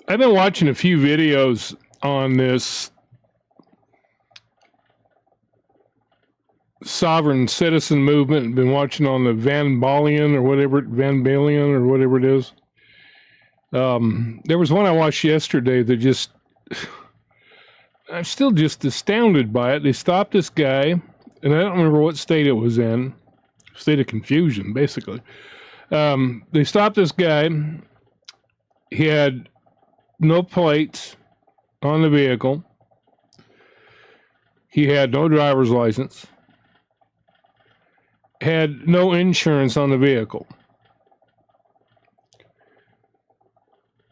I've been watching a few videos on this sovereign citizen movement. I've been watching on the Van Balian or whatever it is. There was one I watched yesterday that just, I'm still just astounded by it. They stopped this guy, and I don't remember what state it was in. State of confusion, basically. They stopped this guy. He had no plates on the vehicle. He had no driver's license. Had no insurance on the vehicle.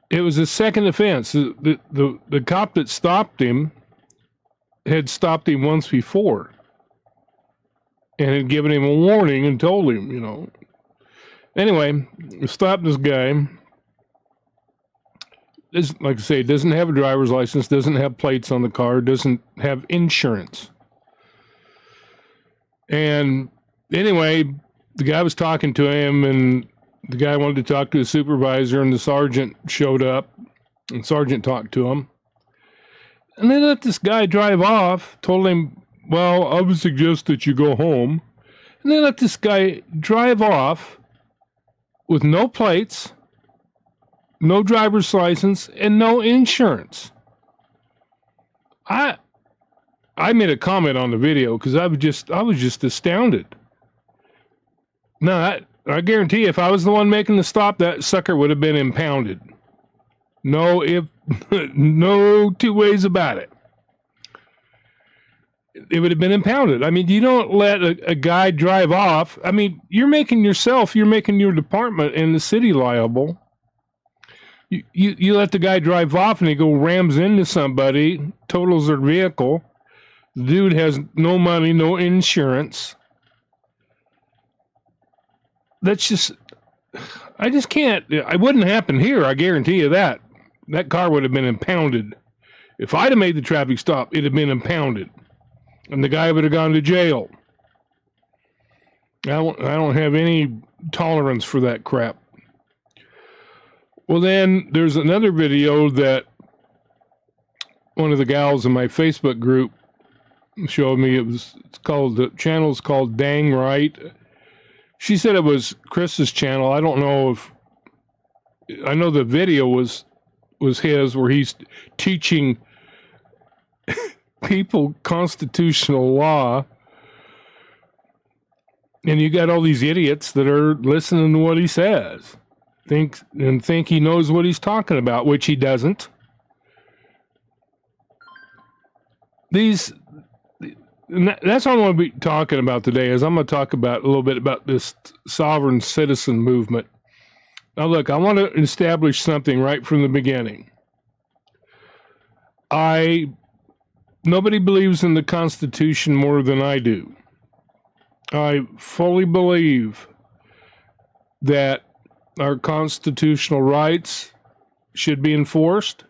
It was a second offense. The cop that stopped him had stopped him once before and had given him a warning and told him, you know. Anyway, stopped this guy. Like I say, doesn't have a driver's license, doesn't have plates on the car, doesn't have insurance. And anyway, the guy was talking to him, and the guy wanted to talk to his supervisor, and the sergeant showed up, and the sergeant talked to him. And they let this guy drive off, told him, well, I would suggest that you go home. And they let this guy drive off with no plates, no driver's license, and no insurance. I made a comment on the video because I was just astounded. No, I guarantee you, if I was the one making the stop, that sucker would have been impounded. No two ways about it. It would have been impounded. I mean, you don't let a guy drive off. I mean, you're making your department and the city liable. You let the guy drive off and he rams into somebody, totals their vehicle. The dude has no money, no insurance. That's just, I just can't. It wouldn't happen here, I guarantee you that. That car would have been impounded. If I'd have made the traffic stop, it'd have been impounded. And the guy would have gone to jail. I don't have any tolerance for that crap. Well, then there's another video that one of the gals in my Facebook group showed me. The channel's called Dang Right. She said it was Chris's channel. I don't know if, I know the video was his, where he's teaching people constitutional law, and you got all these idiots that are listening to what he says, think he knows what he's talking about, which he doesn't. That's what I'm going to be talking about today. Is I'm going to talk about a little bit about this sovereign citizen movement. Now, look, I want to establish something right from the beginning. Nobody believes in the Constitution more than I do. I fully believe that our constitutional rights should be enforced,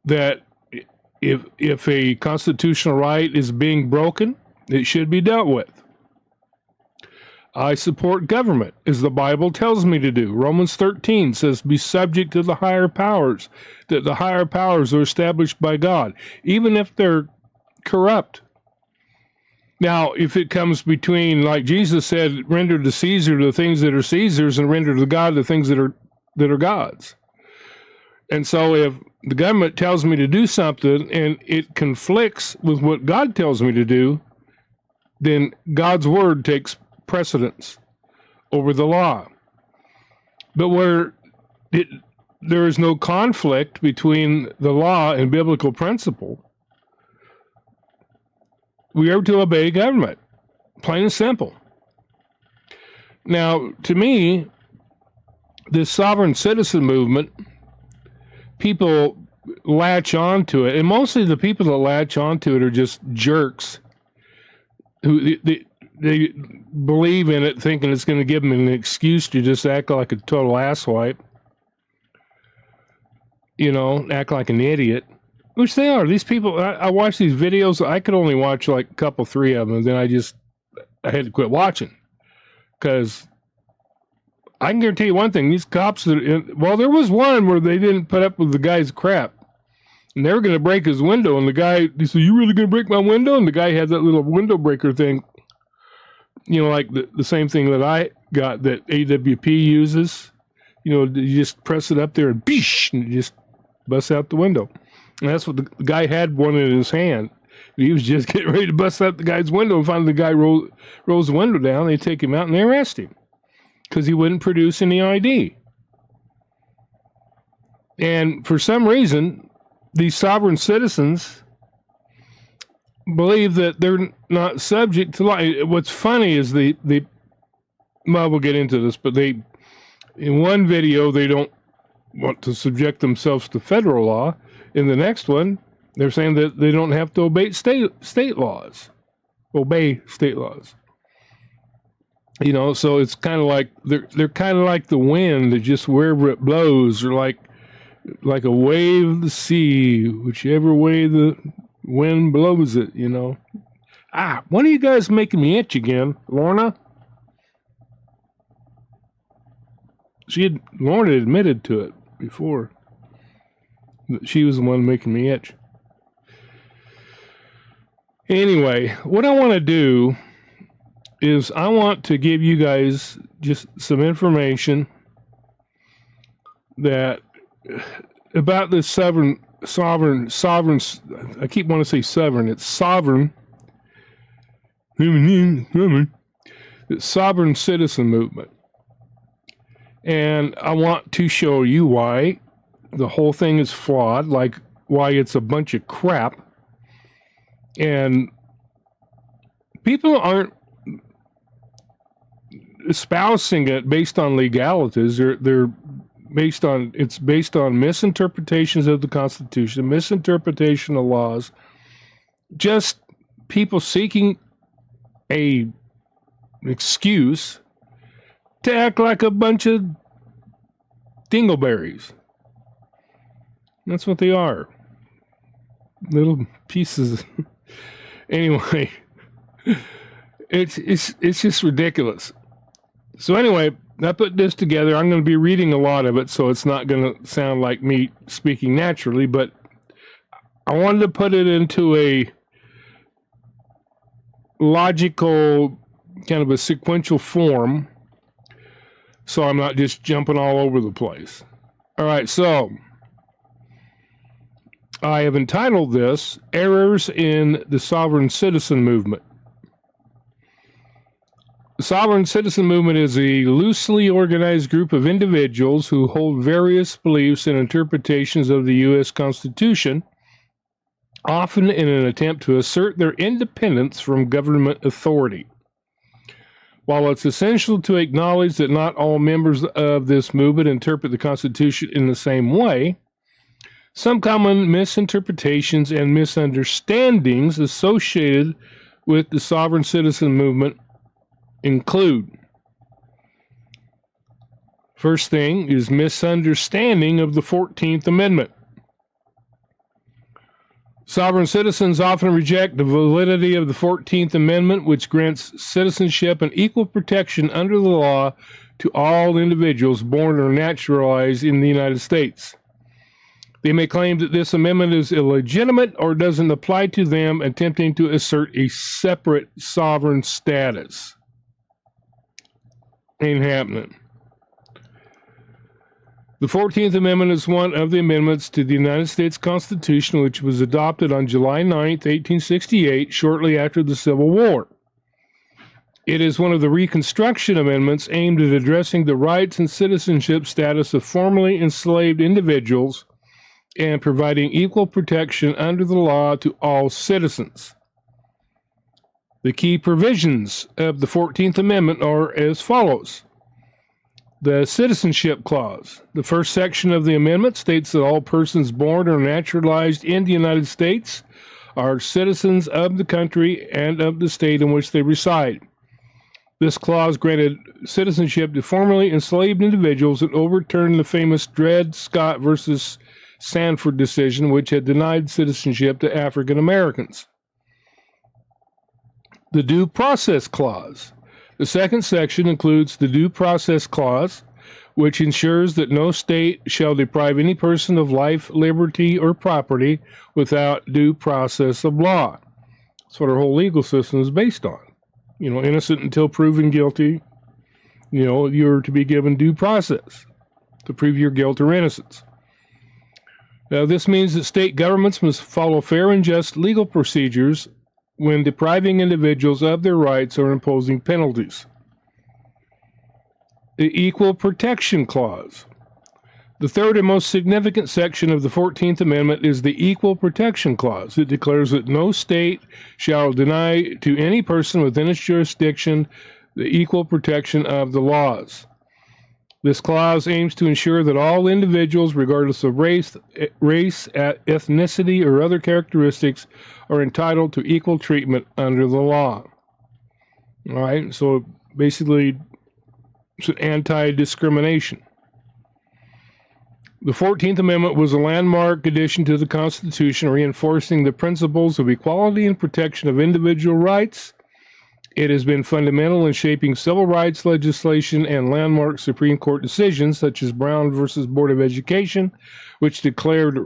that if a constitutional right is being broken, it should be dealt with. I support government, as the Bible tells me to do. Romans 13 says, be subject to the higher powers, that the higher powers are established by God, even if they're corrupt. Now, if it comes between, like Jesus said, render to Caesar the things that are Caesar's, and render to God the things that are God's. And so if the government tells me to do something and it conflicts with what God tells me to do, then God's word takes precedence over the law. But where there is no conflict between the law and biblical principle, we are to obey government, plain and simple. Now, to me, this sovereign citizen movement, people latch onto it, and mostly the people that latch onto it are just jerks who they believe in it, thinking it's going to give them an excuse to just act like a total asswipe, act like an idiot, which they are. These people, I watch these videos. I could only watch like a couple, three of them, and then I had to quit watching because I can guarantee you one thing: these cops well, there was one where they didn't put up with the guy's crap, and they were going to break his window. And the guy, he said, "You really going to break my window?" And the guy had that little window breaker thing, like the same thing that I got that AWP uses. You just press it up there and beesh, and it just busts out the window. And that's what the guy had one in his hand. He was just getting ready to bust out the guy's window, and finally the guy rolls the window down. They take him out and they arrest him because he wouldn't produce any ID. And for some reason, these sovereign citizens believe that they're not subject to law. What's funny is well, we'll get into this, but in one video, they don't want to subject themselves to federal law. In the next one, they're saying that they don't have to obey state laws. Obey state laws. So it's kind of like they're kind of like the wind that just wherever it blows, or like a wave of the sea, whichever way the wind blows it. One of you guys making me itch again, Lorna. Lorna admitted to it before. She was the one making me itch. Anyway, what I want to do is I want to give you guys just some information about this sovereign. I keep wanting to say sovereign. It's sovereign. It's sovereign citizen movement, and I want to show you why the whole thing is flawed, like why it's a bunch of crap, and people aren't espousing it based on legalities. They're based on misinterpretations of the Constitution, misinterpretation of laws, just people seeking an excuse to act like a bunch of dingleberries. That's what they are. Little pieces. Anyway, it's just ridiculous. So anyway, I put this together. I'm going to be reading a lot of it, so it's not going to sound like me speaking naturally, but I wanted to put it into a logical, kind of a sequential form, so I'm not just jumping all over the place. All right, so I have entitled this, Errors in the Sovereign Citizen Movement. The Sovereign Citizen Movement is a loosely organized group of individuals who hold various beliefs and interpretations of the U.S. Constitution, often in an attempt to assert their independence from government authority. While it's essential to acknowledge that not all members of this movement interpret the Constitution in the same way, some common misinterpretations and misunderstandings associated with the sovereign citizen movement include: first thing is misunderstanding of the 14th Amendment. Sovereign citizens often reject the validity of the 14th Amendment, which grants citizenship and equal protection under the law to all individuals born or naturalized in the United States. They may claim that this amendment is illegitimate or doesn't apply to them, attempting to assert a separate sovereign status. Ain't happening. The 14th Amendment is one of the amendments to the United States Constitution, which was adopted on July 9, 1868, shortly after the Civil War. It is one of the Reconstruction Amendments aimed at addressing the rights and citizenship status of formerly enslaved individuals and providing equal protection under the law to all citizens. The key provisions of the 14th Amendment are as follows. The Citizenship Clause. The first section of the amendment states that all persons born or naturalized in the United States are citizens of the country and of the state in which they reside. This clause granted citizenship to formerly enslaved individuals and overturned the famous Dred Scott versus Sanford decision, which had denied citizenship to African Americans. The Due Process Clause. The second section includes the Due Process Clause, which ensures that no state shall deprive any person of life, liberty, or property without due process of law. That's what our whole legal system is based on. Innocent until proven guilty. You're to be given due process to prove your guilt or innocence. Now, this means that state governments must follow fair and just legal procedures when depriving individuals of their rights or imposing penalties. The Equal Protection Clause. The third and most significant section of the 14th Amendment is the Equal Protection Clause. It declares that no state shall deny to any person within its jurisdiction the equal protection of the laws. This clause aims to ensure that all individuals, regardless of race, ethnicity, or other characteristics, are entitled to equal treatment under the law. All right, so basically, it's an anti-discrimination. The 14th Amendment was a landmark addition to the Constitution, reinforcing the principles of equality and protection of individual rights. It has been fundamental in shaping civil rights legislation and landmark Supreme Court decisions, such as Brown v. Board of Education, which declared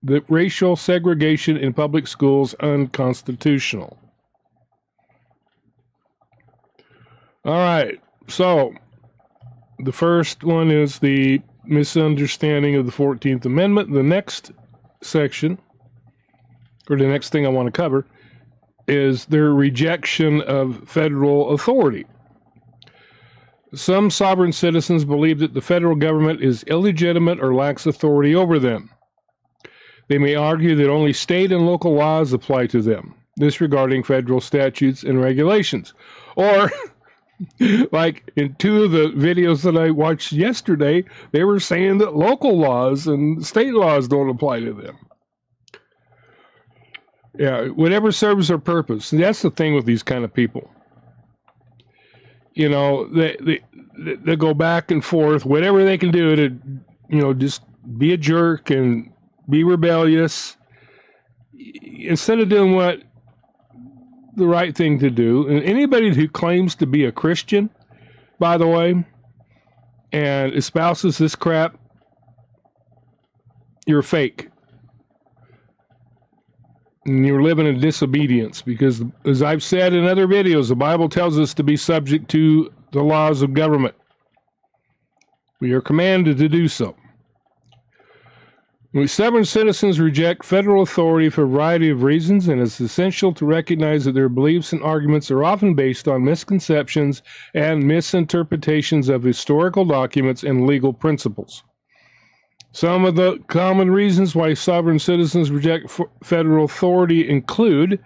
that racial segregation in public schools unconstitutional. All right, so the first one is the misunderstanding of the 14th Amendment. The next section, or the next thing I want to cover, is their rejection of federal authority. Some sovereign citizens believe that the federal government is illegitimate or lacks authority over them. They may argue that only state and local laws apply to them, disregarding federal statutes and regulations. Or, like in two of the videos that I watched yesterday, they were saying that local laws and state laws don't apply to them. Yeah, whatever serves their purpose. And that's the thing with these kind of people. They go back and forth, whatever they can do to, just be a jerk and be rebellious, instead of doing what the right thing to do. And anybody who claims to be a Christian, by the way, and espouses this crap, you're fake. And you're living in disobedience, because, as I've said in other videos, the Bible tells us to be subject to the laws of government. We are commanded to do so. Sovereign citizens reject federal authority for a variety of reasons, and it's essential to recognize that their beliefs and arguments are often based on misconceptions and misinterpretations of historical documents and legal principles. Some of the common reasons why sovereign citizens reject federal authority include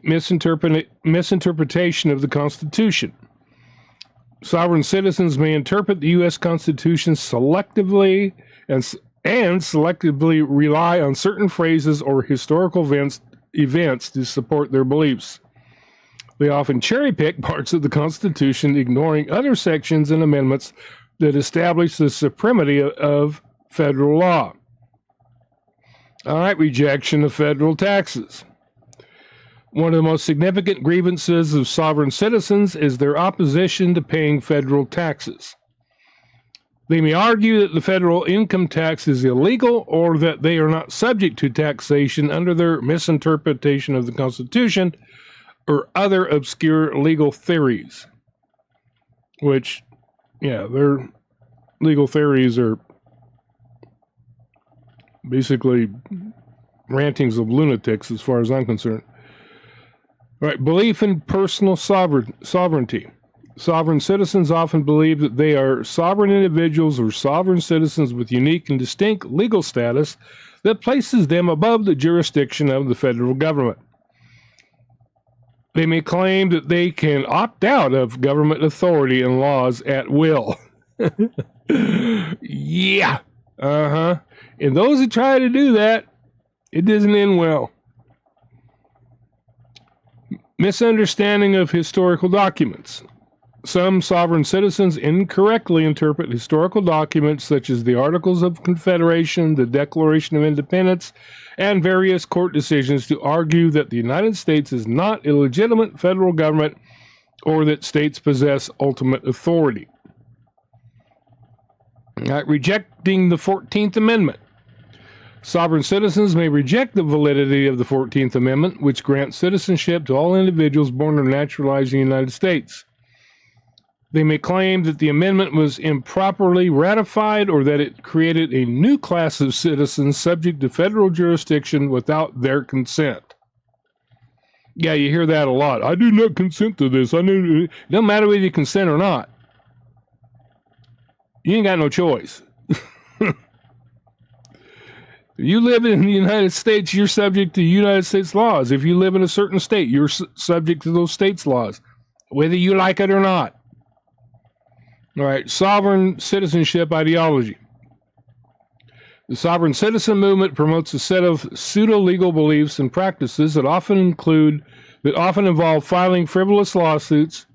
misinterpretation of the Constitution. Sovereign citizens may interpret the U.S. Constitution selectively and selectively rely on certain phrases or historical events to support their beliefs. They often cherry-pick parts of the Constitution, ignoring other sections and amendments that establish the supremacy of federal law. All right, rejection of federal taxes. One of the most significant grievances of sovereign citizens is their opposition to paying federal taxes. They may argue that the federal income tax is illegal, or that they are not subject to taxation under their misinterpretation of the Constitution, or other obscure legal theories, which, their legal theories are basically rantings of lunatics as far as I'm concerned. All right, belief in personal sovereignty. Sovereign citizens often believe that they are sovereign individuals or sovereign citizens with unique and distinct legal status that places them above the jurisdiction of the federal government. They may claim that they can opt out of government authority and laws at will. Yeah. And those who try to do that, it doesn't end well. Misunderstanding of historical documents. Some sovereign citizens incorrectly interpret historical documents such as the Articles of Confederation, the Declaration of Independence, and various court decisions to argue that the United States is not a legitimate federal government or that states possess ultimate authority. Rejecting the 14th Amendment. Sovereign citizens may reject the validity of the 14th Amendment, which grants citizenship to all individuals born or naturalized in the United States. They may claim that the amendment was improperly ratified or that it created a new class of citizens subject to federal jurisdiction without their consent. Yeah, you hear that a lot. I do not consent to this. It doesn't matter whether you consent or not. You ain't got no choice. If you live in the United States, you're subject to United States laws. If you live in a certain state, you're subject to those states' laws, whether you like it or not. All right, sovereign citizenship ideology. The sovereign citizen movement promotes a set of pseudo-legal beliefs and practices that often involve filing frivolous lawsuits,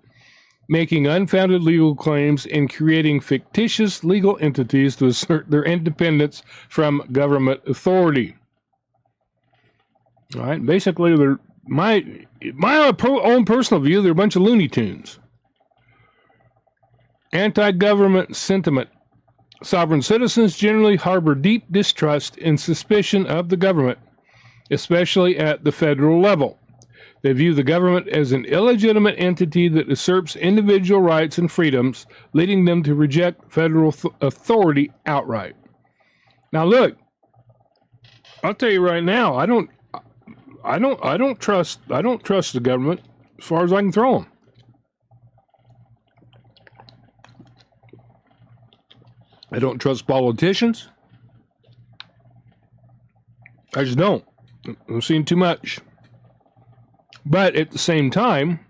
making unfounded legal claims, and creating fictitious legal entities to assert their independence from government authority. All right, basically, they're my own personal view, they're a bunch of Looney Tunes. Anti-government sentiment. Sovereign citizens generally harbor deep distrust and suspicion of the government, especially at the federal level. They view the government as an illegitimate entity that usurps individual rights and freedoms, leading them to reject federal authority outright. Now, look, I'll tell you right now, I don't trust the government as far as I can throw them. I don't trust politicians. I just don't. I've seen too much. But at the same time,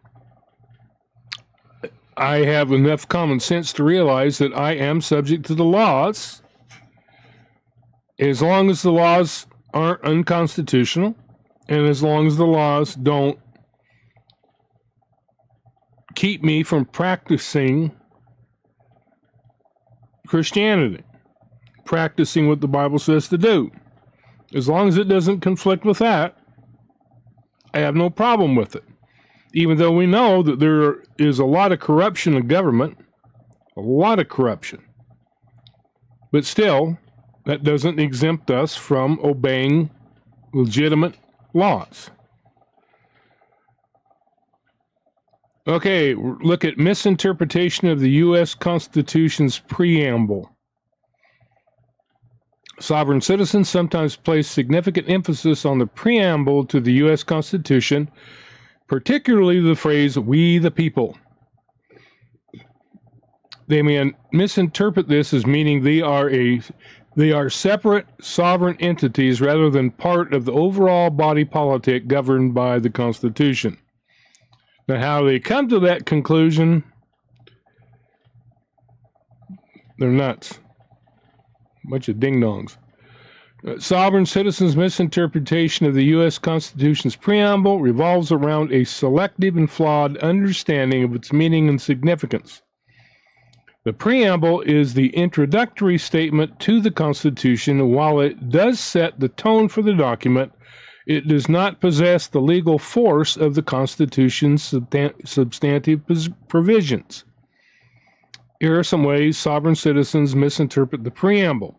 I have enough common sense to realize that I am subject to the laws as long as the laws aren't unconstitutional and as long as the laws don't keep me from practicing Christianity, practicing what the Bible says to do. As long as it doesn't conflict with that, I have no problem with it. Even though we know that there is a lot of corruption in government, a lot of corruption. But still, that doesn't exempt us from obeying legitimate laws. Okay, look at misinterpretation of the U.S. Constitution's preamble. Sovereign citizens sometimes place significant emphasis on the preamble to the U.S. Constitution, particularly the phrase, "we the people." They may misinterpret this as meaning they are separate sovereign entities rather than part of the overall body politic governed by the Constitution. Now, how they come to that conclusion, they're nuts. Bunch of ding-dongs. Sovereign citizens' misinterpretation of the U.S. Constitution's preamble revolves around a selective and flawed understanding of its meaning and significance. The preamble is the introductory statement to the Constitution, and while it does set the tone for the document, it does not possess the legal force of the Constitution's substantive provisions. Here are some ways sovereign citizens misinterpret the preamble.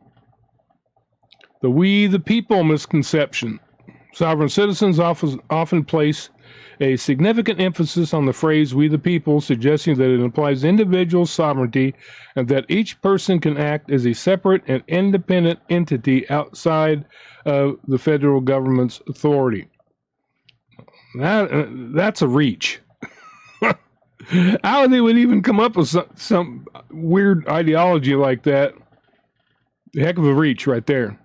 The "we the people" misconception. Sovereign citizens often place a significant emphasis on the phrase "we the people," suggesting that it implies individual sovereignty and that each person can act as a separate and independent entity outside of the federal government's authority. That's a reach. How they would even come up with some weird ideology like that, heck of a reach right there.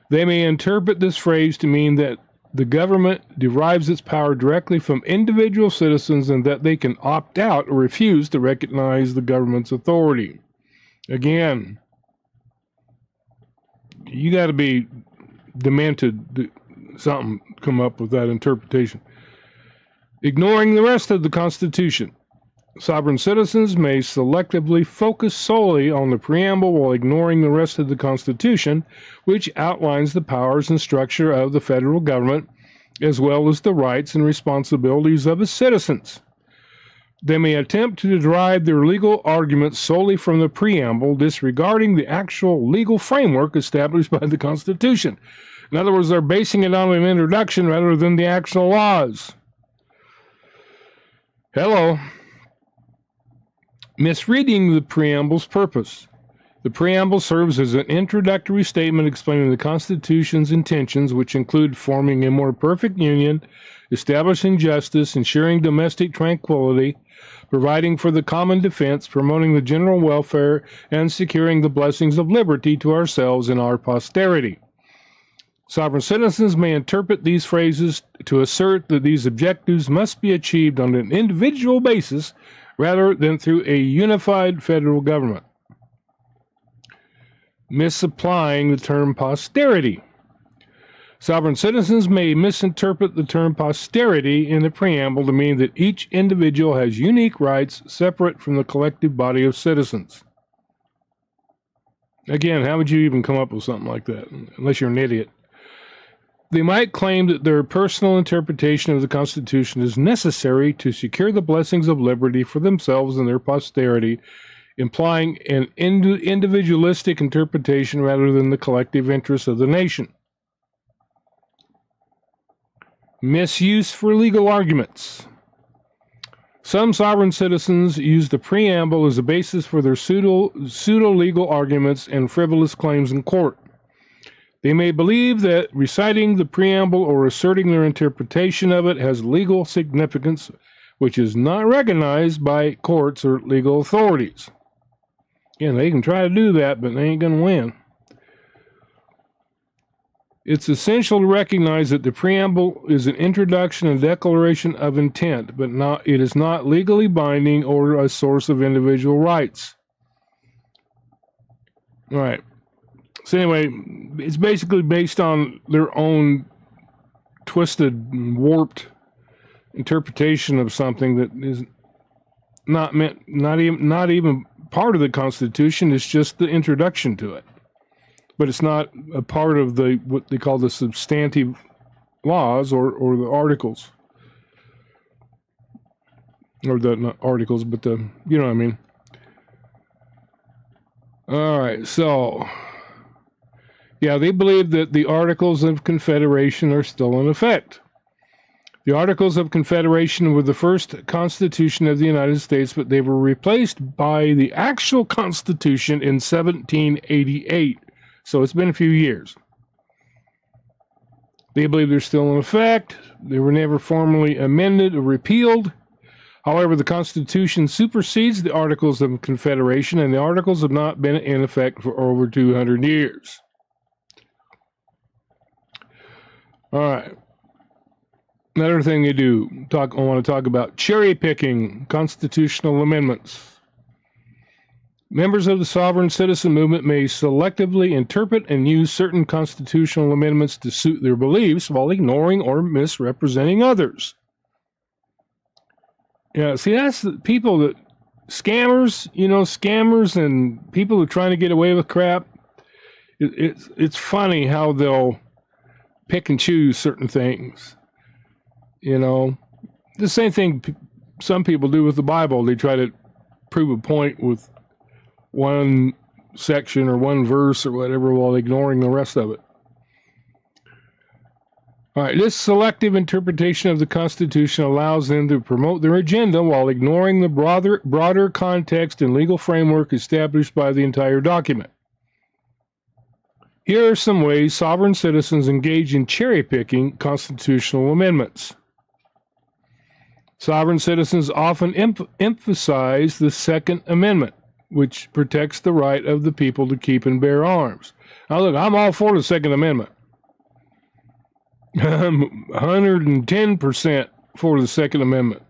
They may interpret this phrase to mean that the government derives its power directly from individual citizens and that they can opt out or refuse to recognize the government's authority. Again, you got to be demented to something come up with that interpretation. Ignoring the rest of the Constitution. Sovereign citizens may selectively focus solely on the preamble while ignoring the rest of the Constitution, which outlines the powers and structure of the federal government, as well as the rights and responsibilities of its citizens. They may attempt to derive their legal arguments solely from the preamble, disregarding the actual legal framework established by the Constitution. In other words, they're basing it on an introduction rather than the actual laws. Hello. Misreading the preamble's purpose. The preamble serves as an introductory statement explaining the Constitution's intentions, which include forming a more perfect union, establishing justice, ensuring domestic tranquility, providing for the common defense, promoting the general welfare, and securing the blessings of liberty to ourselves and our posterity. Sovereign citizens may interpret these phrases to assert that these objectives must be achieved on an individual basis rather than through a unified federal government. Misapplying the term posterity. Sovereign citizens may misinterpret the term posterity in the preamble to mean that each individual has unique rights separate from the collective body of citizens. Again, how would you even come up with something like that, unless you're an idiot? They might claim that their personal interpretation of the Constitution is necessary to secure the blessings of liberty for themselves and their posterity, implying an individualistic interpretation rather than the collective interests of the nation. Misuse for legal arguments. Some sovereign citizens use the preamble as a basis for their pseudo-legal arguments and frivolous claims in court. They may believe that reciting the preamble or asserting their interpretation of it has legal significance, which is not recognized by courts or legal authorities. Again, they can try to do that, but they ain't going to win. It's essential to recognize that the preamble is an introduction and declaration of intent, but it is not legally binding or a source of individual rights. All right. So anyway, it's basically based on their own twisted, warped interpretation of something that is not even part of the Constitution. It's just the introduction to it. But it's not a part of what they call the substantive laws or the articles. Or not articles, but you know what I mean. All right, so yeah, they believe that the Articles of Confederation are still in effect. The Articles of Confederation were the first Constitution of the United States, but they were replaced by the actual Constitution in 1788. So it's been a few years. They believe they're still in effect. They were never formally amended or repealed. However, the Constitution supersedes the Articles of Confederation, and the Articles have not been in effect for over 200 years. All right. Another thing they do, I want to talk about cherry-picking constitutional amendments. Members of the sovereign citizen movement may selectively interpret and use certain constitutional amendments to suit their beliefs while ignoring or misrepresenting others. Yeah, see, that's the people that scammers and people who are trying to get away with crap. It's funny how they'll pick and choose certain things. You know, the same thing some people do with the Bible. They try to prove a point with one section or one verse or whatever while ignoring the rest of it. All right, this selective interpretation of the Constitution allows them to promote their agenda while ignoring the broader context and legal framework established by the entire document. Here are some ways sovereign citizens engage in cherry-picking constitutional amendments. Sovereign citizens often emphasize the Second Amendment, which protects the right of the people to keep and bear arms. Now look, I'm all for the Second Amendment. I'm 110% for the Second Amendment.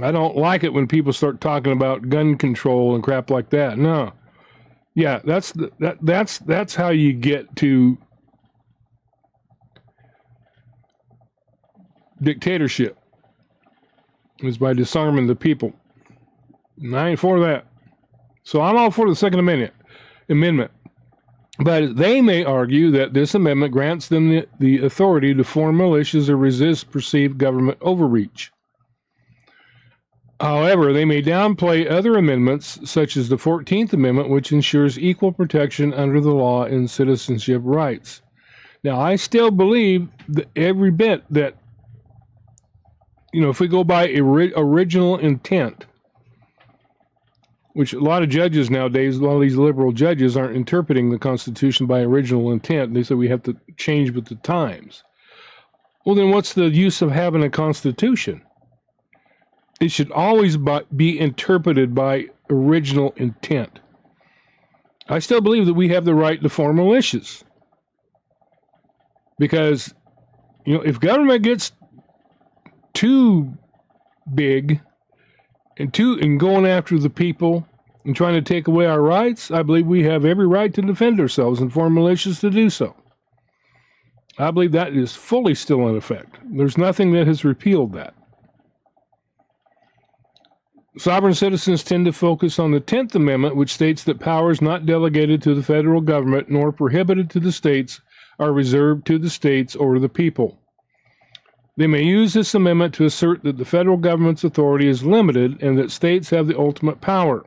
I don't like it when people start talking about gun control and crap like that. No. Yeah, that's how you get to dictatorship, is by disarming the people. And I ain't for that. So I'm all for the Second Amendment. But they may argue that this amendment grants them the authority to form militias or resist perceived government overreach. However, they may downplay other amendments, such as the 14th Amendment, which ensures equal protection under the law and citizenship rights. Now, I still believe that every bit that, if we go by original intent, which a lot of judges nowadays, a lot of these liberal judges aren't interpreting the Constitution by original intent. They say we have to change with the times. Well, then what's the use of having a Constitution? It should always be interpreted by original intent. I still believe that we have the right to form militias. Because, if government gets too big and going after the people and trying to take away our rights, I believe we have every right to defend ourselves and form militias to do so. I believe that is fully still in effect. There's nothing that has repealed that. Sovereign citizens tend to focus on the 10th Amendment, which states that powers not delegated to the federal government nor prohibited to the states are reserved to the states or the people. They may use this amendment to assert that the federal government's authority is limited and that states have the ultimate power.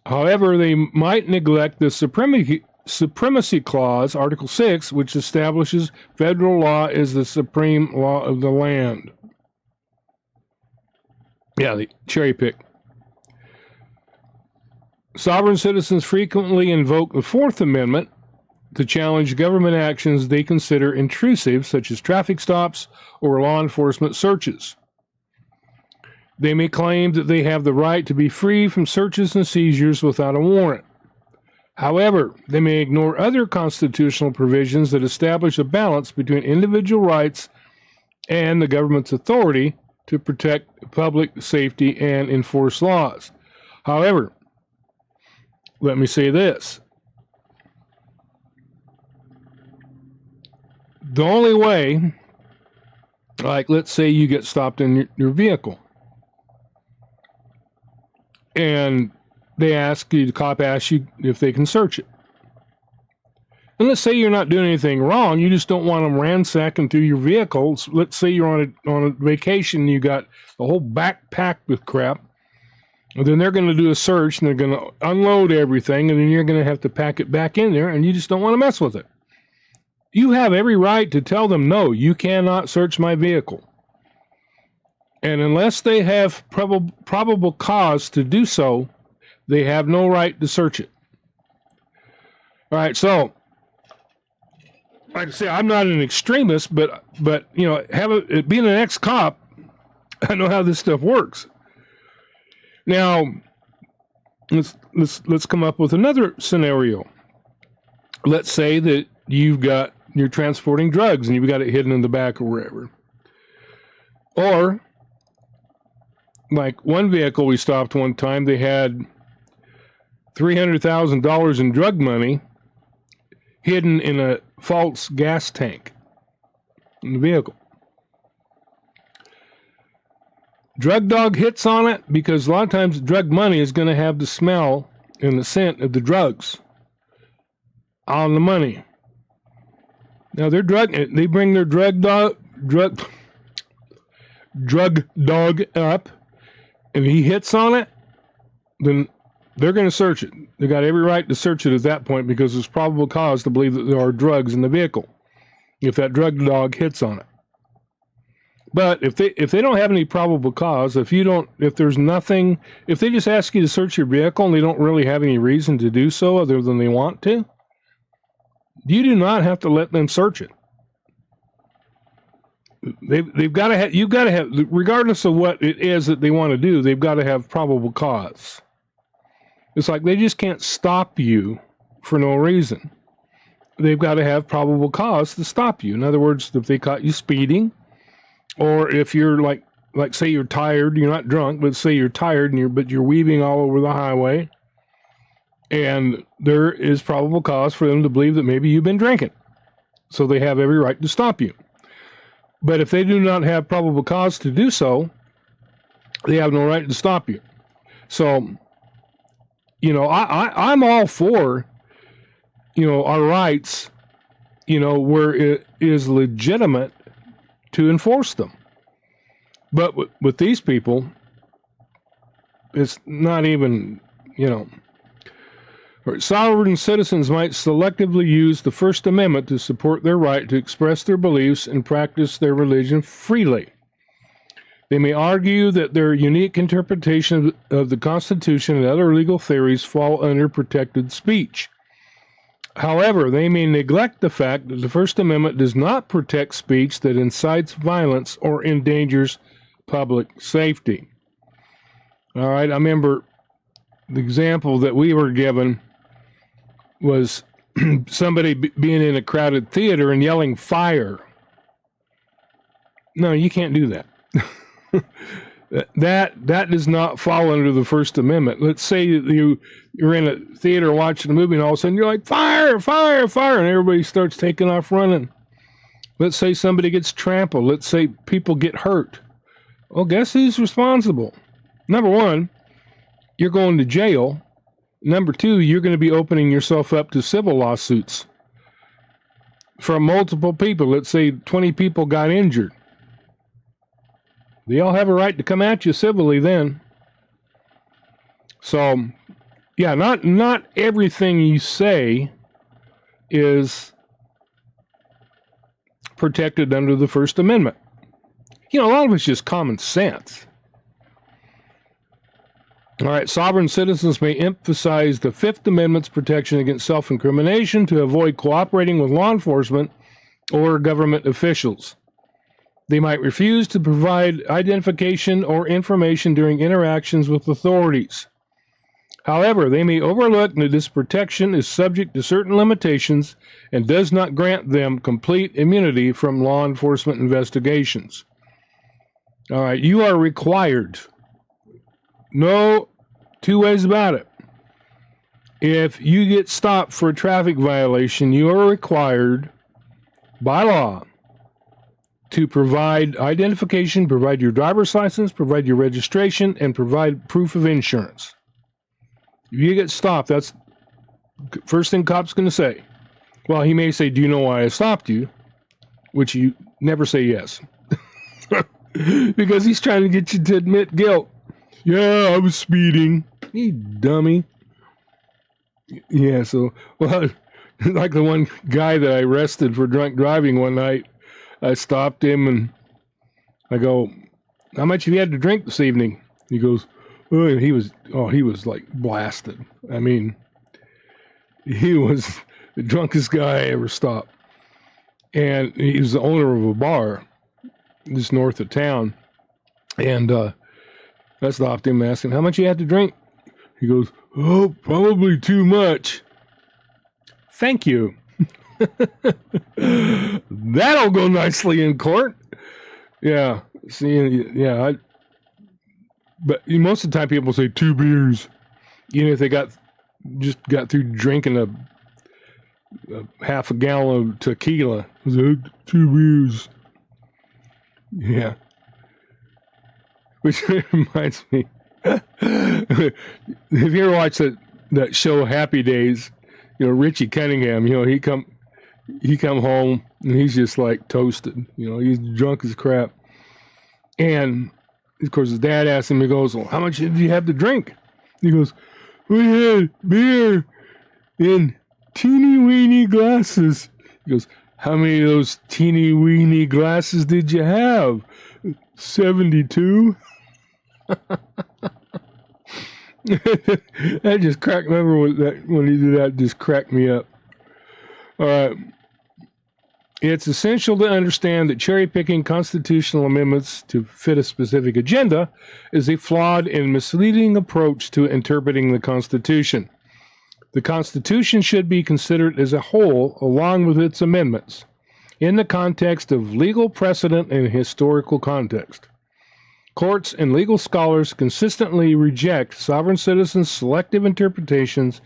However, they might neglect the Supremacy Clause, Article 6, which establishes federal law as the supreme law of the land. Yeah, they cherry pick. Sovereign citizens frequently invoke the 4th Amendment to challenge government actions they consider intrusive, such as traffic stops or law enforcement searches. They may claim that they have the right to be free from searches and seizures without a warrant. However, they may ignore other constitutional provisions that establish a balance between individual rights and the government's authority to protect public safety and enforce laws. However, let me say this. The only way, like let's say you get stopped in your vehicle and the cop asks you if they can search it. And let's say you're not doing anything wrong, you just don't want them ransacking through your vehicles. Let's say you're on a vacation, you got a whole backpack with crap, and then they're going to do a search and they're going to unload everything, and then you're going to have to pack it back in there, and you just don't want to mess with it. You have every right to tell them, no, you cannot search my vehicle. And unless they have probable cause to do so, they have no right to search it. All right, so like I say, I'm not an extremist, but being an ex-cop, I know how this stuff works. Now, let's come up with another scenario. Let's say that you're transporting drugs and you've got it hidden in the back or wherever. Or, like one vehicle we stopped one time, they had $300,000 in drug money hidden in a false gas tank in the vehicle. Drug dog hits on it because a lot of times drug money is going to have the smell and the scent of the drugs on the money. Now they bring their drug dog up, and he hits on it, then they're going to search it. They got every right to search it at that point because there's probable cause to believe that there are drugs in the vehicle if that drug dog hits on it. But if they don't have any probable cause, if they just ask you to search your vehicle and they don't really have any reason to do so other than they want to, you do not have to let them search it. You've got to have, regardless of what it is that they want to do, they've got to have probable cause. It's like they just can't stop you for no reason. They've got to have probable cause to stop you. In other words, if they caught you speeding, or if you're like say you're tired, you're not drunk, but say you're tired but you're weaving all over the highway, and there is probable cause for them to believe that maybe you've been drinking. So they have every right to stop you. But if they do not have probable cause to do so, they have no right to stop you. So, I'm all for, our rights, where it is legitimate to enforce them. But with these people, It's not even, you know. Sovereign citizens might selectively use the First Amendment to support their right to express their beliefs and practice their religion freely. They may argue that their unique interpretation of the Constitution and other legal theories fall under protected speech. However, they may neglect the fact that the First Amendment does not protect speech that incites violence or endangers public safety. All right, I remember the example that we were given was somebody being in a crowded theater and yelling fire. No, you can't do that. that does not fall under the First Amendment. Let's say you're in a theater watching a movie and all of a sudden you're like, fire, fire, fire, and everybody starts taking off running. Let's say somebody gets trampled. Let's say people get hurt. Well, guess who's responsible? Number one, you're going to jail. Number two, you're going to be opening yourself up to civil lawsuits from multiple people. Let's say 20 people got injured. They all have a right to come at you civilly then. So, yeah, not everything you say is protected under the First Amendment. You know, a lot of it's just common sense. All right, sovereign citizens may emphasize the Fifth Amendment's protection against self-incrimination to avoid cooperating with law enforcement or government officials. They might refuse to provide identification or information during interactions with authorities. However, they may overlook that this protection is subject to certain limitations and does not grant them complete immunity from law enforcement investigations. All right, you are required. No two ways about it. If you get stopped for a traffic violation, you are required by law to provide identification, provide your driver's license, provide your registration, and provide proof of insurance. If you get stopped, that's the first thing cop's going to say. Well, he may say, do you know why I stopped you? Which you never say yes. Because he's trying to get you to admit guilt. Yeah, I was speeding. You dummy. Yeah, so, well, like the one guy that I arrested for drunk driving one night, I stopped him and I go, how much have you had to drink this evening? He goes, oh, he was like blasted. I mean, he was the drunkest guy I ever stopped. And he was the owner of a bar just north of town. And I stopped him and asked him, how much you had to drink? He goes, oh, probably too much. Thank you. That'll go nicely in court. Yeah. See, yeah. But most of the time people say 2 beers. You know, if they just got through drinking a half a gallon of tequila. I was like, 2 beers. Yeah. Which reminds me, if you ever watched that show Happy Days, you know, Richie Cunningham, you know, he come home and he's just like toasted, you know, he's drunk as crap. And of course his dad asked him, he goes, well, how much did you have to drink? He goes, we had beer in teeny weeny glasses. He goes, how many of those teeny weeny glasses did you have? 72. That just cracked. Remember when he did that? Just cracked me up. All right. It's essential to understand that cherry-picking constitutional amendments to fit a specific agenda is a flawed and misleading approach to interpreting the Constitution. The Constitution should be considered as a whole, along with its amendments, in the context of legal precedent and historical context. Courts and legal scholars consistently reject sovereign citizens' selective interpretations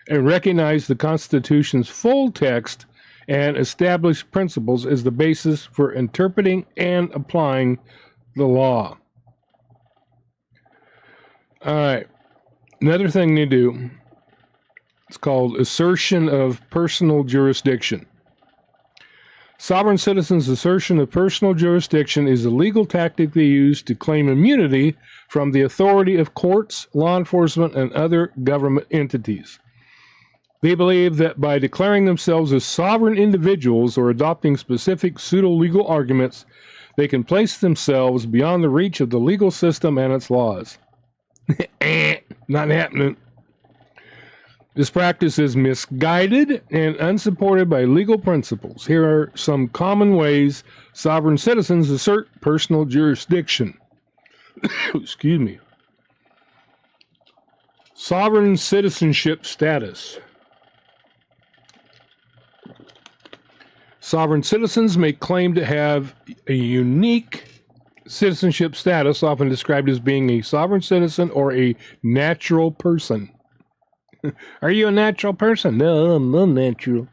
and recognize the Constitution's full text and established principles as the basis for interpreting and applying the law. All right. Another thing they do, it's called assertion of personal jurisdiction. Sovereign citizens' assertion of personal jurisdiction is a legal tactic they use to claim immunity from the authority of courts, law enforcement, and other government entities. They believe that by declaring themselves as sovereign individuals or adopting specific pseudo-legal arguments, they can place themselves beyond the reach of the legal system and its laws. Not happening. This practice is misguided and unsupported by legal principles. Here are some common ways sovereign citizens assert personal jurisdiction. Excuse me. Sovereign citizenship status. Sovereign citizens may claim to have a unique citizenship status, often described as being a sovereign citizen or a natural person. Are you a natural person? No, I'm unnatural.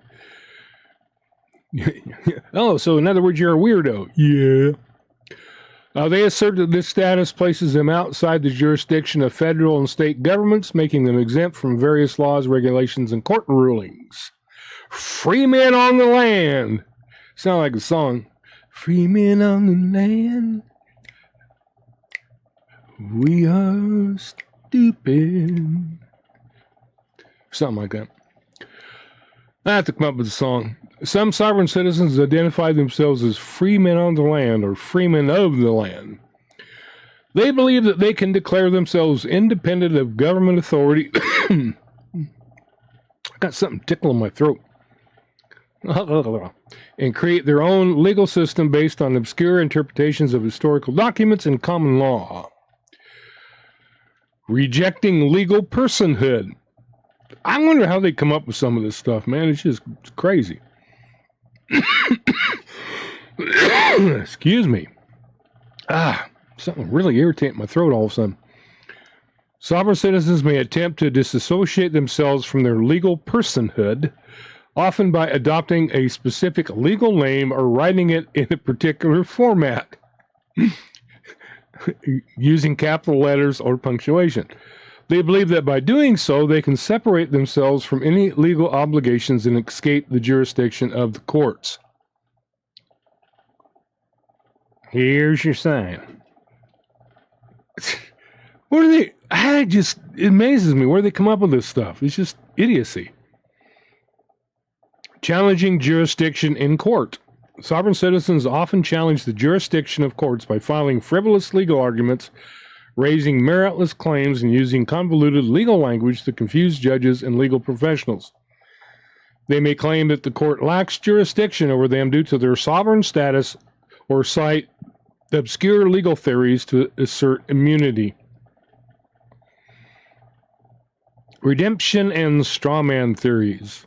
Oh, so in other words, you're a weirdo. Yeah. They assert that this status places them outside the jurisdiction of federal and state governments, making them exempt from various laws, regulations, and court rulings. Free men on the land. Sound like a song. Free men on the land. We are stupid. Something like that. I have to come up with a song. Some sovereign citizens identify themselves as free men on the land or freemen of the land. They believe that they can declare themselves independent of government authority. I got something tickling my throat. And create their own legal system based on obscure interpretations of historical documents and common law. Rejecting legal personhood. I wonder how they come up with some of this stuff, man. It's just crazy. Excuse me. Something really irritating my throat all of a sudden. Sovereign citizens may attempt to disassociate themselves from their legal personhood, often by adopting a specific legal name or writing it in a particular format, using capital letters or punctuation. They believe that by doing so, they can separate themselves from any legal obligations and escape the jurisdiction of the courts. Here's your sign. What are they? It amazes me where they come up with this stuff. It's just idiocy. Challenging jurisdiction in court. Sovereign citizens often challenge the jurisdiction of courts by filing frivolous legal arguments, raising meritless claims, and using convoluted legal language to confuse judges and legal professionals. They may claim that the court lacks jurisdiction over them due to their sovereign status or cite obscure legal theories to assert immunity. Redemption and strawman theories.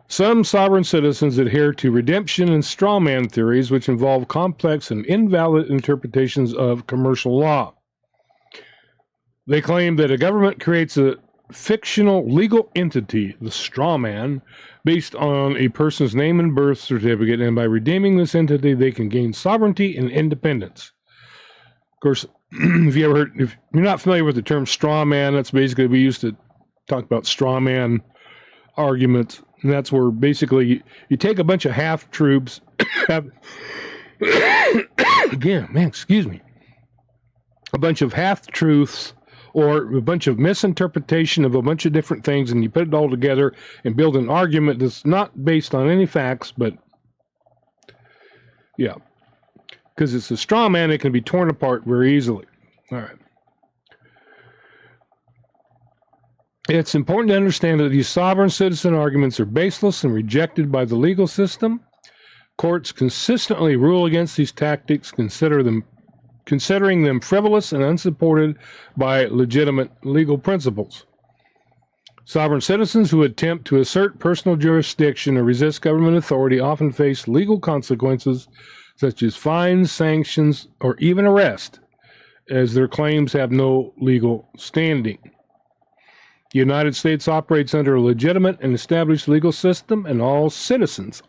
Some sovereign citizens adhere to redemption and strawman theories, which involve complex and invalid interpretations of commercial law. They claim that a government creates a fictional legal entity, the strawman, based on a person's name and birth certificate, and by redeeming this entity, they can gain sovereignty and independence. Of course, if you're not familiar with the term strawman, that's basically, we used to talk about strawman arguments, and that's where basically you take a bunch of half-truths, again, man, excuse me, a bunch of half-truths, or a bunch of misinterpretation of a bunch of different things, and you put it all together and build an argument that's not based on any facts, but yeah, because it's a straw man, it can be torn apart very easily. All right. It's important to understand that these sovereign citizen arguments are baseless and rejected by the legal system. Courts consistently rule against these tactics, considering them frivolous and unsupported by legitimate legal principles. Sovereign citizens who attempt to assert personal jurisdiction or resist government authority often face legal consequences such as fines, sanctions, or even arrest, as their claims have no legal standing. The United States operates under a legitimate and established legal system, and all citizens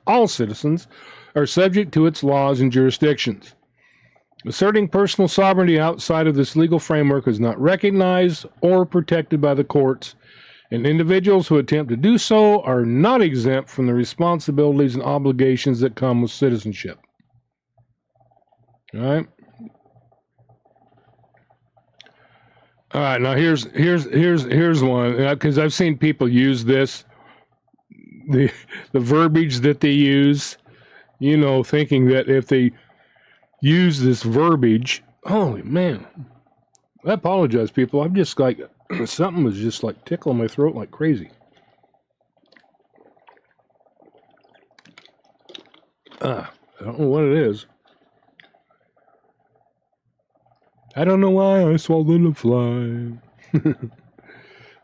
are subject to its laws and jurisdictions. Asserting personal sovereignty outside of this legal framework is not recognized or protected by the courts and individuals who attempt to do so are not exempt from the responsibilities and obligations that come with citizenship. All right. All right. Now here's one, because I've seen people use this, the verbiage that they use, thinking that if they use this verbiage, holy man, I apologize, people. I'm just like, something was just like tickling my throat like crazy. I don't know what it is. I don't know why I swallowed a fly.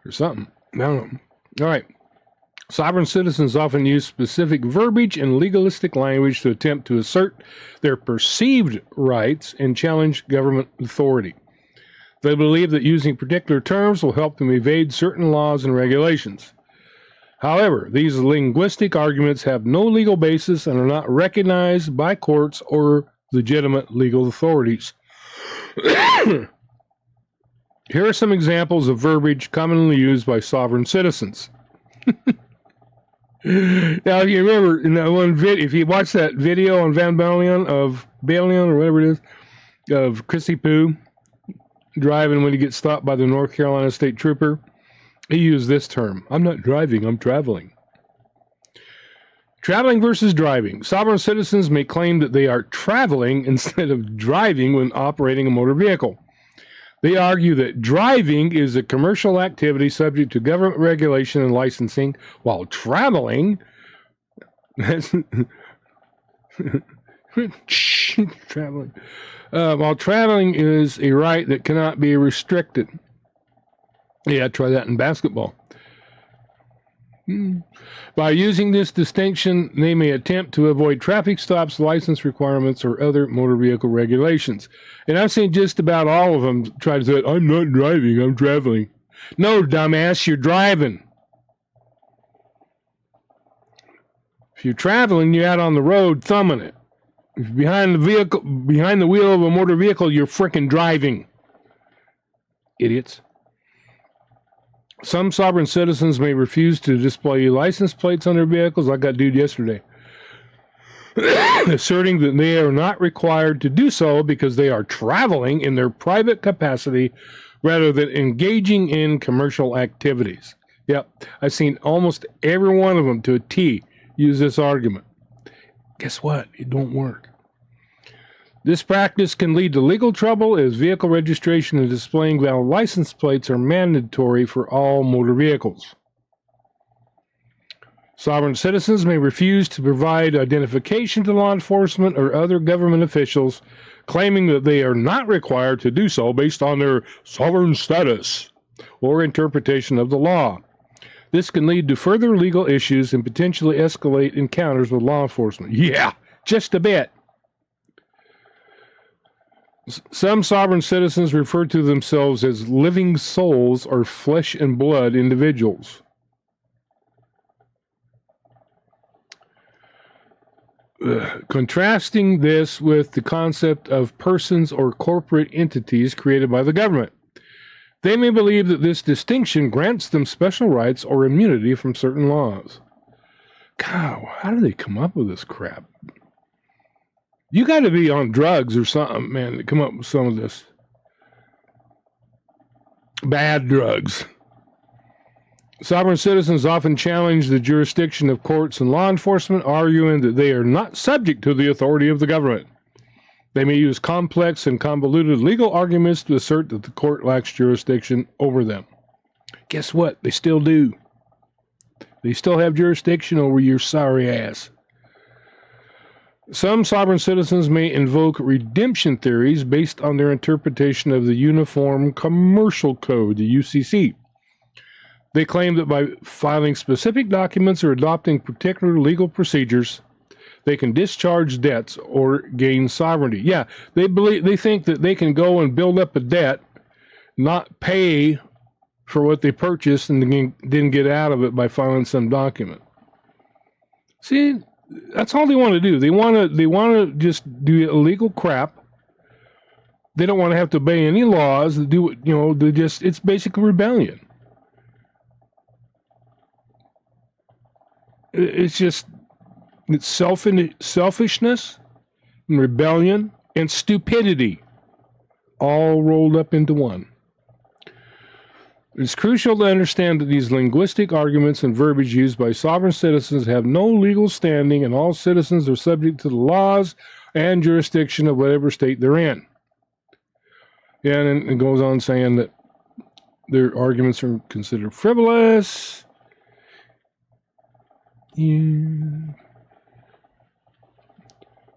Or something. I don't know. All right. Sovereign citizens often use specific verbiage and legalistic language to attempt to assert their perceived rights and challenge government authority. They believe that using particular terms will help them evade certain laws and regulations. However, these linguistic arguments have no legal basis and are not recognized by courts or legitimate legal authorities. Here are some examples of verbiage commonly used by sovereign citizens. Now, if you remember in that one video, if you watch that video on Van Balion or whatever it is, of Chrissy Poo driving when he gets stopped by the North Carolina State Trooper, he used this term: "I'm not driving, I'm traveling." Traveling versus driving. Sovereign citizens may claim that they are traveling instead of driving when operating a motor vehicle. They argue that driving is a commercial activity subject to government regulation and licensing, while traveling traveling is a right that cannot be restricted. Yeah, try that in basketball. By using this distinction, they may attempt to avoid traffic stops, license requirements, or other motor vehicle regulations. And I've seen just about all of them try to say, "I'm not driving, I'm traveling." No, dumbass, you're driving. If you're traveling, you're out on the road thumbing it. If you're behind the wheel of a motor vehicle, you're frickin' driving. Idiots. Some sovereign citizens may refuse to display license plates on their vehicles, like that dude yesterday, asserting that they are not required to do so because they are traveling in their private capacity rather than engaging in commercial activities. Yep, I've seen almost every one of them to a T use this argument. Guess what? It don't work. This practice can lead to legal trouble, as vehicle registration and displaying valid license plates are mandatory for all motor vehicles. Sovereign citizens may refuse to provide identification to law enforcement or other government officials, claiming that they are not required to do so based on their sovereign status or interpretation of the law. This can lead to further legal issues and potentially escalate encounters with law enforcement. Yeah, just a bit. Some sovereign citizens refer to themselves as living souls or flesh and blood individuals. Contrasting this with the concept of persons or corporate entities created by the government. They may believe that this distinction grants them special rights or immunity from certain laws. God, how do they come up with this crap? You got to be on drugs or something, man, to come up with some of this. Bad drugs. Sovereign citizens often challenge the jurisdiction of courts and law enforcement, arguing that they are not subject to the authority of the government. They may use complex and convoluted legal arguments to assert that the court lacks jurisdiction over them. Guess what? They still do. They still have jurisdiction over your sorry ass. Some sovereign citizens may invoke redemption theories based on their interpretation of the Uniform Commercial Code, the UCC. They claim that by filing specific documents or adopting particular legal procedures, they can discharge debts or gain sovereignty. Yeah, they think that they can go and build up a debt, not pay for what they purchased, and then get out of it by filing some document. See, that's all they want to do. They want to just do illegal crap. They don't want to have to obey any laws. They do, it's basic rebellion. it's just it's selfishness and rebellion and stupidity all rolled up into one. It's crucial to understand that these linguistic arguments and verbiage used by sovereign citizens have no legal standing, and all citizens are subject to the laws and jurisdiction of whatever state they're in. And it goes on saying that their arguments are considered frivolous. Yeah.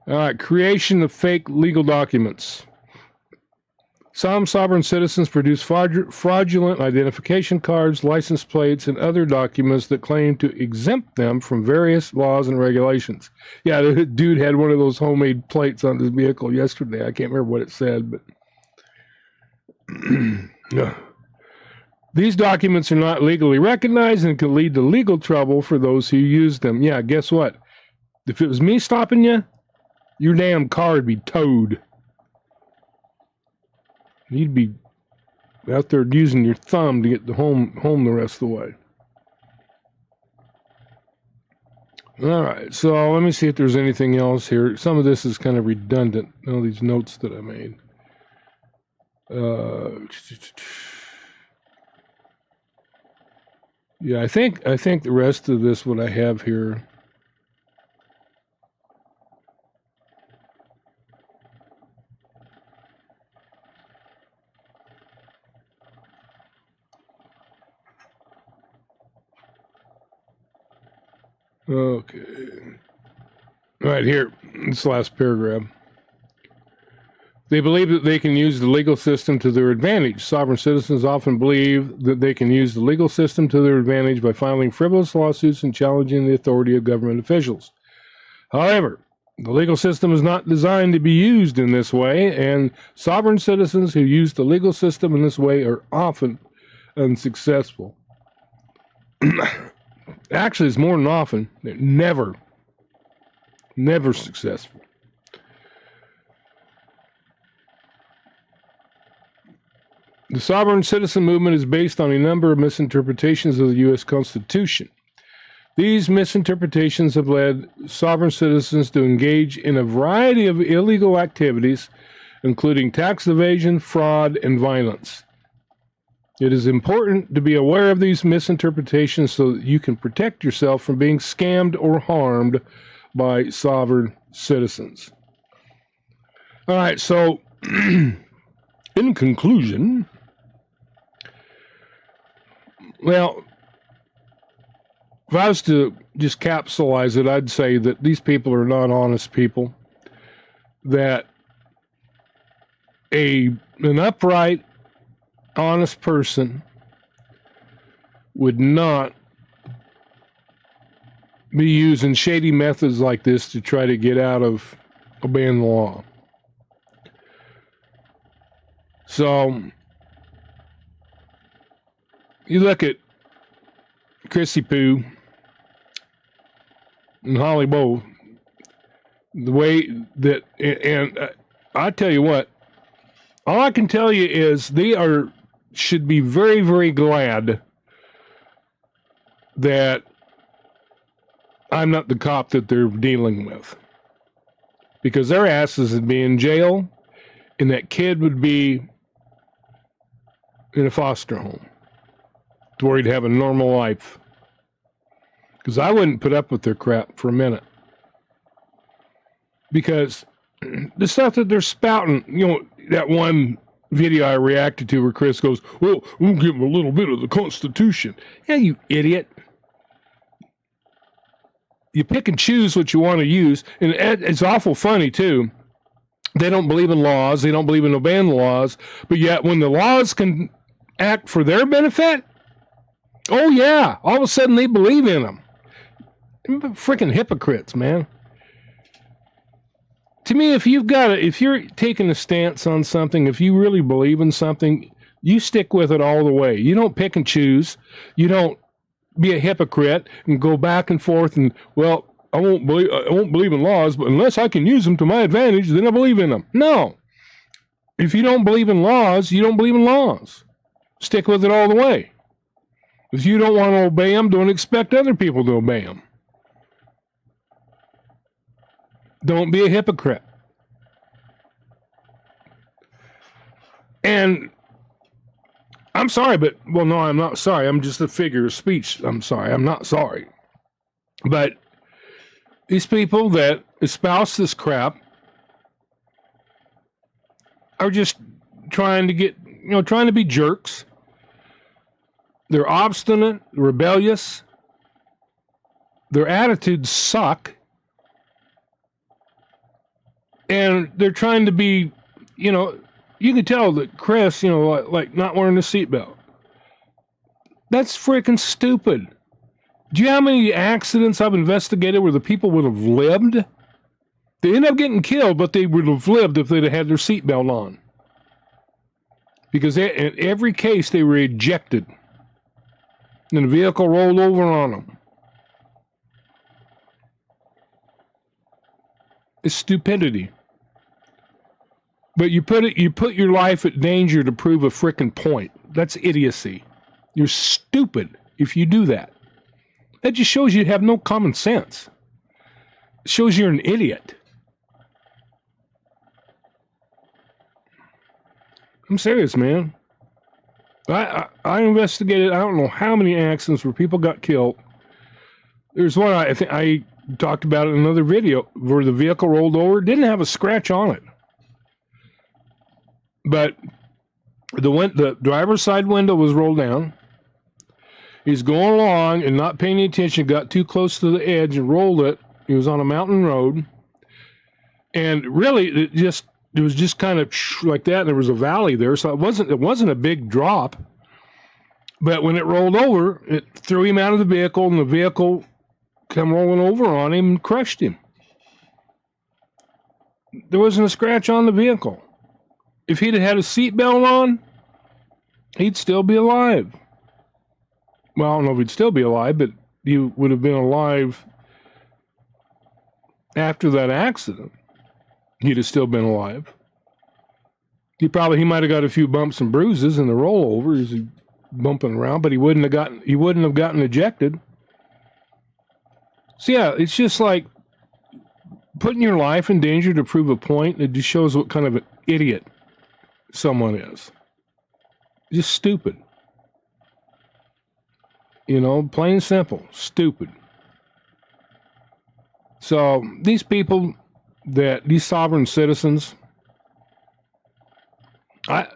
All right, creation of fake legal documents. Some sovereign citizens produce fraudulent identification cards, license plates, and other documents that claim to exempt them from various laws and regulations. Yeah, the dude had one of those homemade plates on his vehicle yesterday. I can't remember what it said, but these documents are not legally recognized and can lead to legal trouble for those who use them. Yeah, guess what? If it was me stopping you, your damn car would be towed. You'd be out there using your thumb to get home the rest of the way. All right, so let me see if there's anything else here. Some of this is kind of redundant, all these notes that I made. Yeah, I think the rest of this, what I have here. Okay. Right here, this last paragraph. They believe that they can use the legal system to their advantage. Sovereign citizens often believe that they can use the legal system to their advantage by filing frivolous lawsuits and challenging the authority of government officials. However, the legal system is not designed to be used in this way, and sovereign citizens who use the legal system in this way are often unsuccessful. Actually, it's more than often. They're never successful. The sovereign citizen movement is based on a number of misinterpretations of the U.S. Constitution. These misinterpretations have led sovereign citizens to engage in a variety of illegal activities, including tax evasion, fraud, and violence. It is important to be aware of these misinterpretations so that you can protect yourself from being scammed or harmed by sovereign citizens. All right, so in conclusion, well, if I was to just capsulize it, I'd say that these people are not honest people, that an upright, honest person would not be using shady methods like this to try to get out of obeying the law. So you look at Chrissy Poo and Holly Bowe, the way that, and I tell you what, all I can tell you is they should be very, very glad that I'm not the cop that they're dealing with, because their asses would be in jail and that kid would be in a foster home to where he'd have a normal life, because I wouldn't put up with their crap for a minute, because the stuff that they're spouting, that one video I reacted to where Chris goes, well, we'll give him a little bit of the Constitution. Yeah, you idiot. You pick and choose what you want to use, and it's awful funny, too. They don't believe in laws. They don't believe in obeying the laws, but yet when the laws can act for their benefit, oh, yeah, all of a sudden they believe in them. Freaking hypocrites, man. To me, if you're taking a stance on something, if you really believe in something, you stick with it all the way. You don't pick and choose. You don't be a hypocrite and go back and forth and, well, I won't believe in laws, but unless I can use them to my advantage, then I believe in them. No. If you don't believe in laws, you don't believe in laws. Stick with it all the way. If you don't want to obey them, don't expect other people to obey them. Don't be a hypocrite. And I'm sorry, but, well, no, I'm not sorry. I'm just a figure of speech. I'm sorry. I'm not sorry. But these people that espouse this crap are just trying to get, trying to be jerks. They're obstinate, rebellious. Their attitudes suck. And they're trying to be, you can tell that Chris, like not wearing a seatbelt. That's freaking stupid. Do you know how many accidents I've investigated where the people would have lived? They end up getting killed, but they would have lived if they'd have had their seatbelt on. Because in every case, they were ejected. And the vehicle rolled over on them. It's stupidity. But you put your life at danger to prove a frickin' point. That's idiocy. You're stupid if you do that. That just shows you have no common sense. It shows you're an idiot. I'm serious, man. I investigated, I don't know how many accidents where people got killed. There's one, I think I talked about it in another video, where the vehicle rolled over. It didn't have a scratch on it. But the driver's side window was rolled down. He's going along and not paying any attention, got too close to the edge and rolled it. He was on a mountain road. And really, it was just kind of like that, and there was a valley there, so it wasn't a big drop. But when it rolled over, it threw him out of the vehicle, and the vehicle came rolling over on him and crushed him. There wasn't a scratch on the vehicle. If he'd had a seatbelt on, he'd still be alive. Well, I don't know if he'd still be alive, but he would have been alive after that accident. He'd have still been alive. He might have got a few bumps and bruises in the rollover as he bumping around, but he wouldn't have gotten ejected. So yeah, it's just like putting your life in danger to prove a point. It just shows what kind of an idiot someone is. Just stupid. Plain and simple, stupid. So these people, these sovereign citizens, I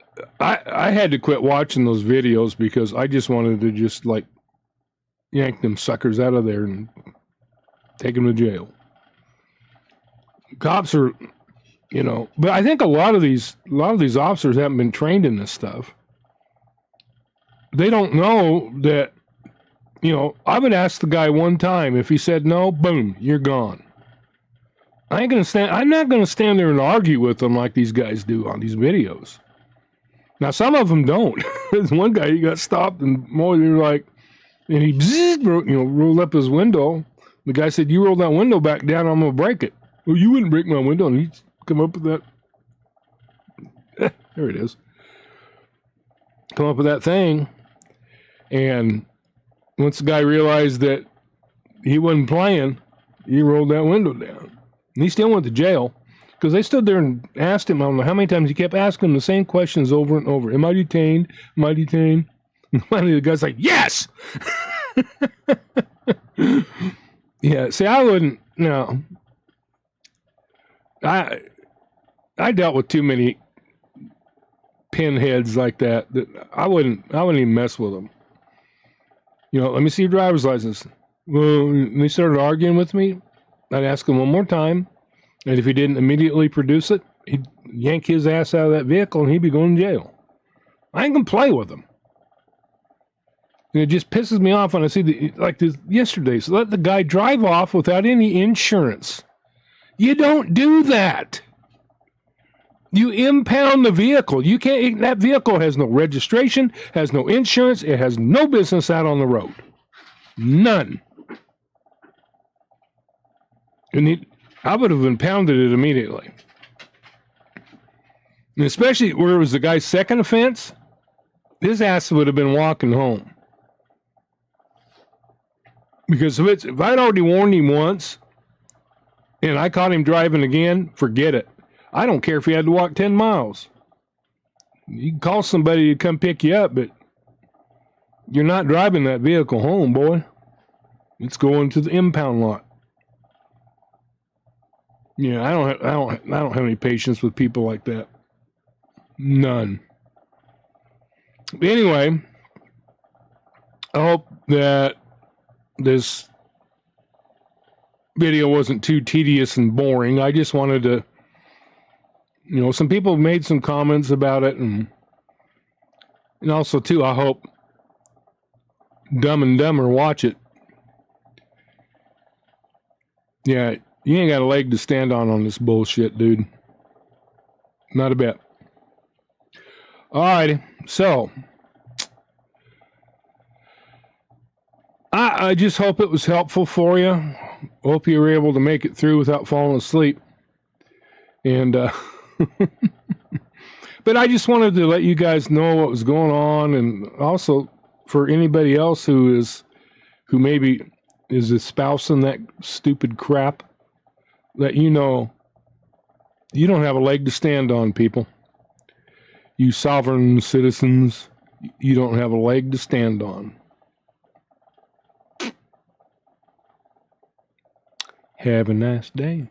had to quit watching those videos because I just wanted to just like yank them suckers out of there and take them to jail. Cops are, but I think a lot of these officers haven't been trained in this stuff. They don't know that, I would ask the guy one time. If he said no, boom, you're gone. I'm not going to stand there and argue with them like these guys do on these videos. Now, some of them don't. There's one guy, he got stopped, and more than like, and he rolled up his window. The guy said, "You roll that window back down, I'm going to break it." Well, you wouldn't break my window. And he'd come up with that. There it is. Come up with that thing. And once the guy realized that he wasn't playing, he rolled that window down. And he still went to jail because they stood there and asked him, I don't know how many times, he kept asking him the same questions over and over. Am I detained? Am I detained? And finally the guy's like, yes! Yeah, see, I wouldn't, no. I dealt with too many pinheads like that I wouldn't even mess with them. Let me see your driver's license. Well, when they started arguing with me, I'd ask him one more time, and if he didn't immediately produce it, he'd yank his ass out of that vehicle and he'd be going to jail. I ain't gonna play with him. And it just pisses me off when I see like this yesterday. So let the guy drive off without any insurance. You don't do that. You impound the vehicle. You can't. That vehicle has no registration, has no insurance. It has no business out on the road. None. And I would have impounded it immediately. And especially where it was the guy's second offense, his ass would have been walking home. Because if I'd already warned him once, and I caught him driving again, forget it. I don't care if he had to walk 10 miles. You can call somebody to come pick you up, but you're not driving that vehicle home, boy. It's going to the impound lot. Yeah, I don't have any patience with people like that. None. But anyway, I hope that this video wasn't too tedious and boring. I just wanted to, some people made some comments about it, and also too, I hope Dumb and Dumber watch it. Yeah, you ain't got a leg to stand on this bullshit, dude. Not a bit. All right, so I just hope it was helpful for you. Hope you were able to make it through without falling asleep. And but I just wanted to let you guys know what was going on, and also for anybody else who maybe is espousing that stupid crap, that you don't have a leg to stand on, people. You sovereign citizens, you don't have a leg to stand on. Have a nice day.